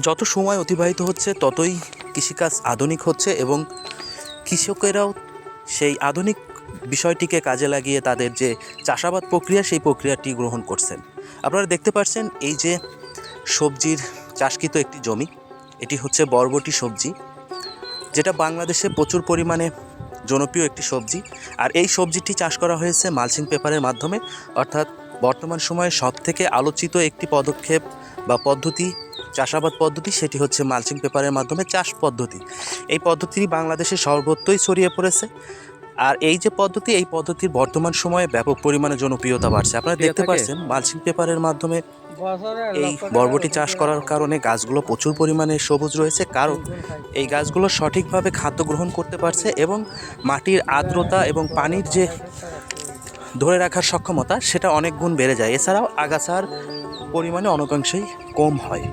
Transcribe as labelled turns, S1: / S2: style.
S1: যত সময় অতিবাহিত হচ্ছে ততই কৃষিকাজ আধুনিক হচ্ছে এবং কৃষকেরাও সেই আধুনিক বিষয়টিকে কাজে লাগিয়ে তাদের যে চাষাবাদ প্রক্রিয়া সেই প্রক্রিয়াটি গ্রহণ করছেন। আপনারা দেখতে পাচ্ছেন এই যে সবজির চাষকৃত একটি জমি, এটি হচ্ছে বরবটি সবজি, যেটা বাংলাদেশে প্রচুর পরিমাণে জনপ্রিয় একটি সবজি। আর এই সবজিটি চাষ করা হয়েছে মালচিং পেপারের মাধ্যমে, অর্থাৎ বর্তমান সময়ে সবথেকে আলোচিত একটি পদক্ষেপ বা পদ্ধতি, চাষাবাদ পদ্ধতি, সেটি হচ্ছে মালচিং পেপারের মাধ্যমে চাষ পদ্ধতি। এই পদ্ধতি বাংলাদেশে সর্বত্রই ছড়িয়ে পড়েছে। আর এই যে পদ্ধতি, এই পদ্ধতির বর্তমান সময়ে ব্যাপক পরিমাণে জনপ্রিয়তা বাড়ছে। আপনারা দেখতে পাচ্ছেন মালচিং পেপারের মাধ্যমে এই বরবটি চাষ করার কারণে গাছগুলো প্রচুর পরিমাণে সবুজ রয়েছে, কারণ এই গাছগুলো সঠিকভাবে খাদ্য গ্রহণ করতে পারছে এবং মাটির আর্দ্রতা এবং পানির যে ধরে রাখার সক্ষমতা সেটা অনেক গুণ বেড়ে যায়। এছাড়াও আগাছার পরিমাণে অনেকাংশেই কম হয়।